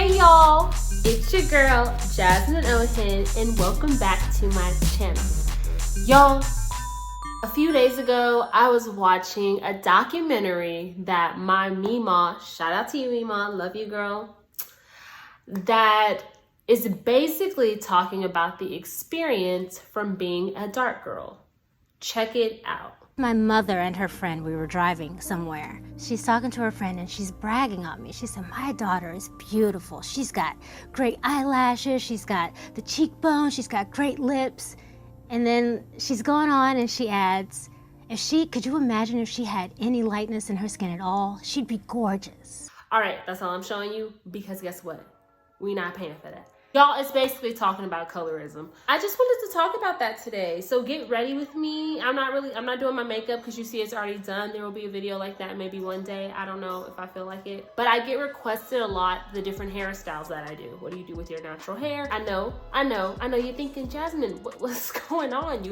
Hey y'all, it's your girl Jasmine Ohen and welcome back to my channel. Y'all, a few days ago I was watching a documentary that my Mima, shout out to you Mima, love you girl, that is basically talking about the experience from being a dark girl. Check it out. My mother and her friend, we were driving somewhere. She's talking to her friend and she's bragging on me. She said, my daughter is beautiful. She's got great eyelashes. She's got the cheekbones. She's got great lips. And then she's going on and she adds, could you imagine if she had any lightness in her skin at all? She'd be gorgeous. All right, that's all I'm showing you because guess what? We not paying for that. Y'all, it's basically talking about colorism. I just wanted to talk about that today. So get ready with me. I'm not doing my makeup because you see it's already done. There will be a video like that maybe one day. I don't know if I feel like it. But I get requested a lot the different hairstyles that I do. What do you do with your natural hair? I know. You're thinking, Jasmine, what's going on?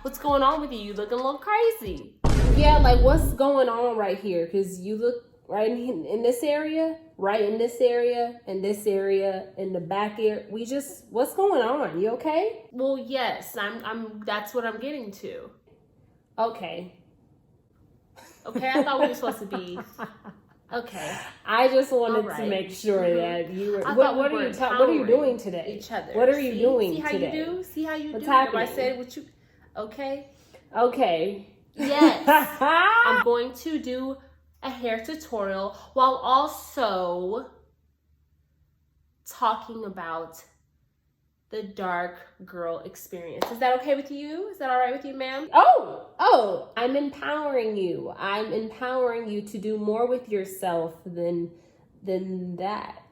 What's going on with you? You looking a little crazy. Yeah, like what's going on right here? Because you look right in this area, right in this area, in this area, in the back ear. What's going on? You okay? Well, yes, that's what I'm getting to. Okay, I thought we were supposed to be, okay. I just wanted to make sure that you were, what are you doing today? Each other. What are you doing today? See how you do? What's happening? I said what you, okay. Yes, I'm going to do a hair tutorial while also talking about the dark girl experience. Is that okay with you? Is that all right with you, ma'am? Oh, I'm empowering you. I'm empowering you to do more with yourself than that.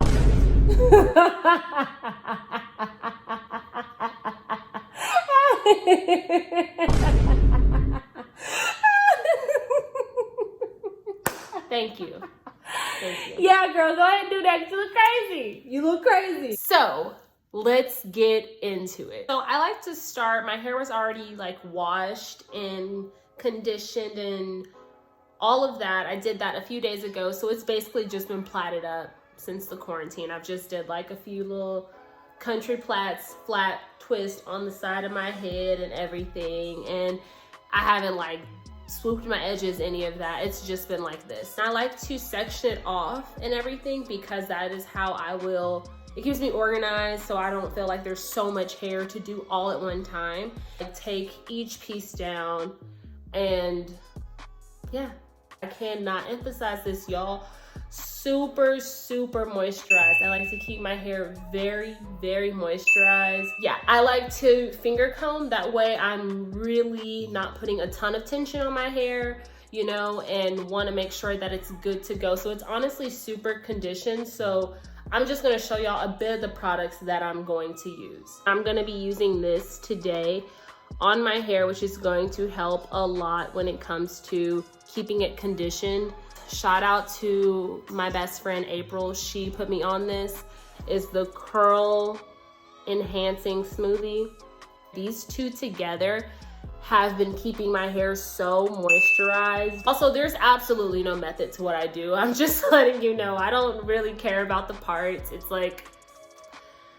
Thank you. Yeah, girl, go ahead and do that. You look crazy. So let's get into it. So I like to start, my hair was already like washed and conditioned and all of that. I did that a few days ago. So it's basically just been plaited up since the quarantine. I've just did like a few little country plaits, flat twist on the side of my head and everything. And I haven't like swooped my edges, any of that. It's just been like this. And I like to section it off and everything because that is how it keeps me organized so I don't feel like there's so much hair to do all at one time. I take each piece down and yeah, I cannot emphasize this, y'all. Super moisturized. I like to keep my hair very moisturized. Yeah, I like to finger comb. That way I'm really not putting a ton of tension on my hair, you know, and want to make sure that it's good to go. So it's honestly super conditioned. So I'm just going to show y'all a bit of the products that I'm going to use. I'm going to be using this today on my hair, which is going to help a lot when it comes to keeping it conditioned. Shout out to my best friend April. She put me on this. Is the curl enhancing smoothie. These two together have been keeping my hair so moisturized. Also, there's absolutely no method to what I do. I'm just letting you know. I don't really care about the parts. It's like,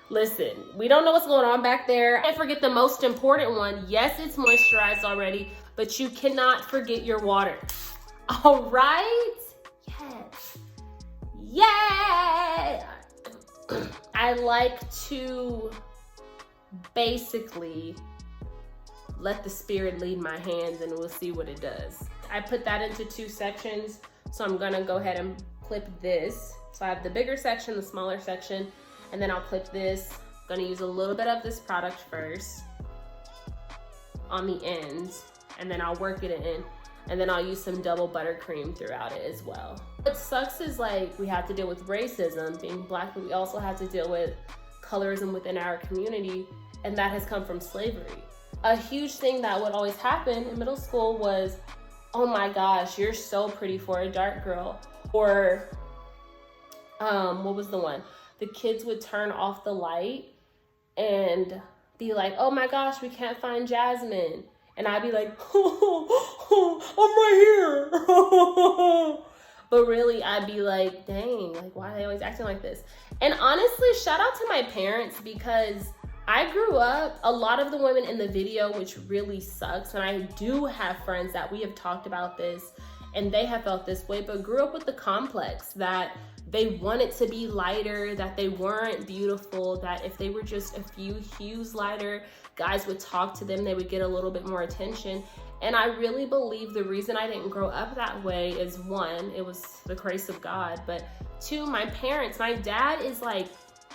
listen, we don't know what's going on back there. And forget the most important one. Yes, it's moisturized already, but you cannot forget your water. All right? Yes. I like to basically let the spirit lead my hands and we'll see what it does. I put that into two sections. So I'm gonna go ahead and clip this. So I have the bigger section, the smaller section, and then I'll clip this. I'm gonna use a little bit of this product first on the ends, and then I'll work it in. And then I'll use some double buttercream throughout it as well. What sucks is like we have to deal with racism, being Black, but we also have to deal with colorism within our community, and that has come from slavery. A huge thing that would always happen in middle school was, oh my gosh, you're so pretty for a dark girl. Or what was the one? The kids would turn off the light and be like, oh my gosh, we can't find Jasmine. And I'd be like, I'm right here. But really, I'd be like, dang, like, why are they always acting like this? And honestly, shout out to my parents, because I grew up, a lot of the women in the video, which really sucks, and I do have friends that we have talked about this, and they have felt this way, but grew up with the complex that they wanted to be lighter, that they weren't beautiful, that if they were just a few hues lighter, guys would talk to them, they would get a little bit more attention. And I really believe the reason I didn't grow up that way is, one, it was the grace of God, but two, my parents, my dad is like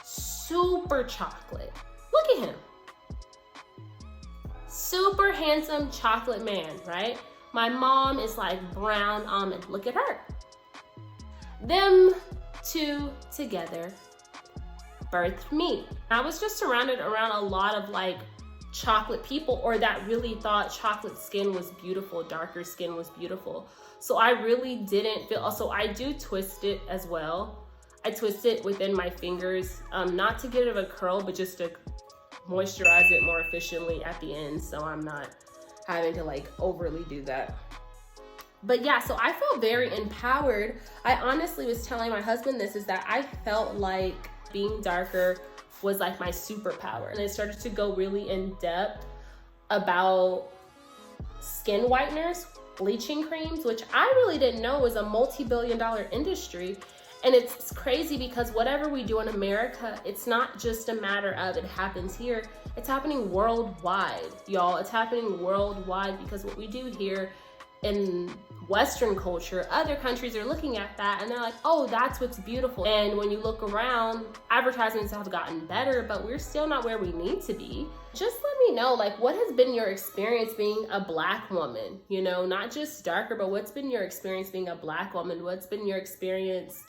super chocolate. Look at him. Super handsome chocolate man, right? My mom is like brown almond. Look at her. Them two together birthed me. I was just surrounded around a lot of like chocolate people, or that really thought chocolate skin was beautiful, darker skin was beautiful. So I really didn't feel, also I do twist it as well. I twist it within my fingers, not to get it a curl, but just to moisturize it more efficiently at the end, so I'm not having to like overly do that. But yeah, so I felt very empowered. I honestly was telling my husband this, is that I felt like being darker was like my superpower. And I started to go really in depth about skin whiteners, bleaching creams, which I really didn't know was a multi-billion-dollar industry. And it's crazy because whatever we do in America, it's not just a matter of it happens here, it's happening worldwide, y'all. It's happening worldwide because what we do here in Western culture, other countries are looking at that and they're like, oh, that's what's beautiful. And when you look around, advertisements have gotten better, but we're still not where we need to be. Just let me know, like, what has been your experience being a Black woman? You know, not just darker, but what's been your experience being a Black woman? What's been your experience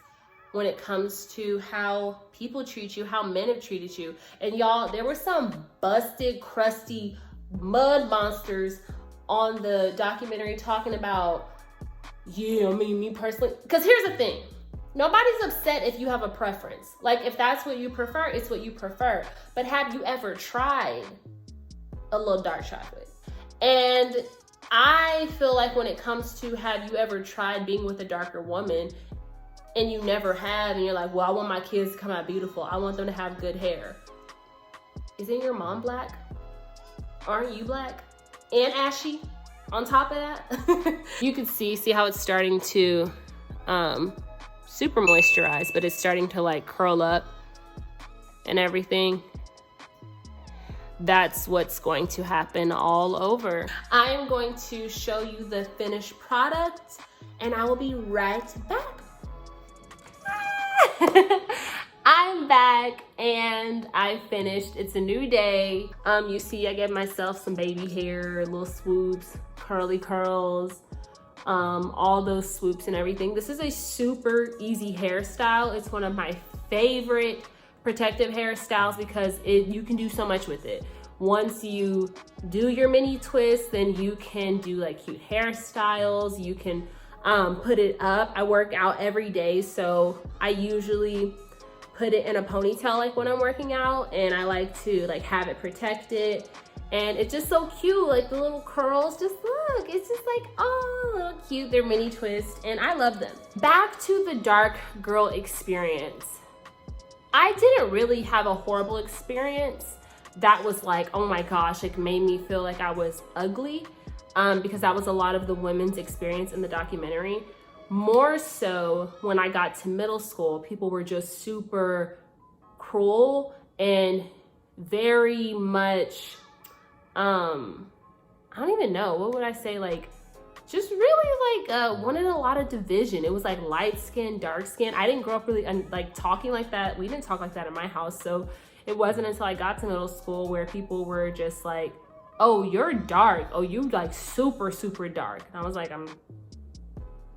when it comes to how people treat you, how men have treated you? And y'all, there were some busted, crusty mud monsters on the documentary talking about, yeah, I mean, me personally, because here's the thing, nobody's upset if you have a preference. Like, if that's what you prefer, it's what you prefer. But have you ever tried a little dark chocolate? And I feel like when it comes to have you ever tried being with a darker woman and you never have, and you're like, well, I want my kids to come out beautiful, I want them to have good hair. Isn't your mom Black? Aren't you Black? And ashy on top of that. You can see how it's starting to super moisturize, but it's starting to like curl up and everything. That's what's going to happen all over. I am going to show you the finished product and I will be right back. I'm back and I finished. It's a new day. You see I gave myself some baby hair, little swoops, curly curls, all those swoops and everything. This is a super easy hairstyle. It's one of my favorite protective hairstyles because you can do so much with it. Once you do your mini twist, then you can do like cute hairstyles. You can put it up. I work out every day, so I usually put it in a ponytail like when I'm working out, and I like to like have it protected. And it's just so cute, like the little curls, just look, it's just like, oh, little cute, they're mini twists, and I love them. Back to the dark girl experience. I didn't really have a horrible experience that was like, oh my gosh, like made me feel like I was ugly, because that was a lot of the women's experience in the documentary. More so when I got to middle school, people were just super cruel and very much, I don't even know, what would I say, like, just really like wanted a lot of division. It was like light skin, dark skin. I didn't grow up really like talking like that. We didn't talk like that in my house. So it wasn't until I got to middle school where people were just like, oh, you're dark. Oh, you like super, super dark. And I was like, I'm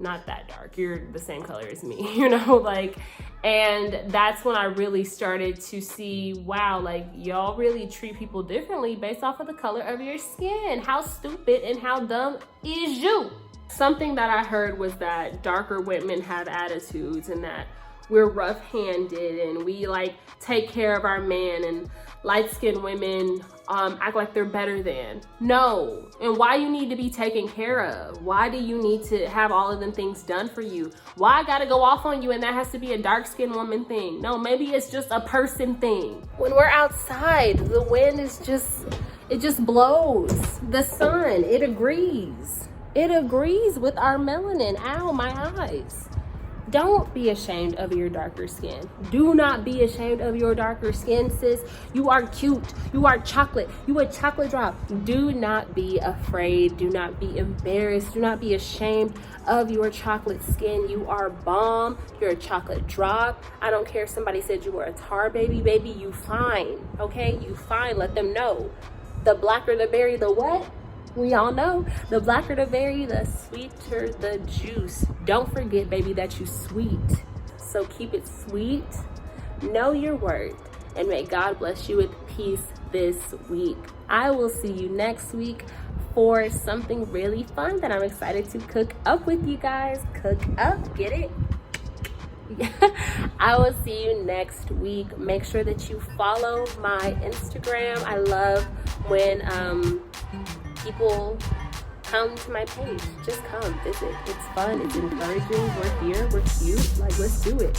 not that dark. You're the same color as me, you know, like, and that's when I really started to see, wow, like y'all really treat people differently based off of the color of your skin. How stupid and how dumb is you? Something that I heard was that darker women have attitudes and that we're rough-handed and we like take care of our man, and light-skinned women act like they're better than. No. And why you need to be taken care of? Why do you need to have all of them things done for you? Why I gotta go off on you and that has to be a dark-skinned woman thing? No, maybe it's just a person thing. When we're outside, the wind is just, it just blows. The sun, it agrees. It agrees with our melanin. Ow, my eyes. Don't be ashamed of your darker skin. Do not be ashamed of your darker skin, sis. You are cute. You are chocolate. You a chocolate drop. Do not be afraid. Do not be embarrassed. Do not be ashamed of your chocolate skin. You are bomb. You're a chocolate drop. I don't care if somebody said you were a tar baby. Baby, you fine. Okay? You fine. Let them know. The blacker the berry, the what? We all know, the blacker the berry, the sweeter the juice. Don't forget, baby, that you sweet. So keep it sweet, know your worth, and may God bless you with peace this week. I will see you next week for something really fun that I'm excited to cook up with you guys. Cook up, get it? I will see you next week. Make sure that you follow my Instagram. I love when people come to my page. Just come visit. It's fun, it's encouraging. We're here, we're cute. Like, let's do it.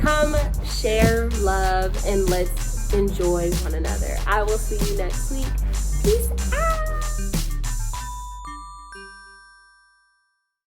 Come share love and let's enjoy one another. I will see you next week. Peace out.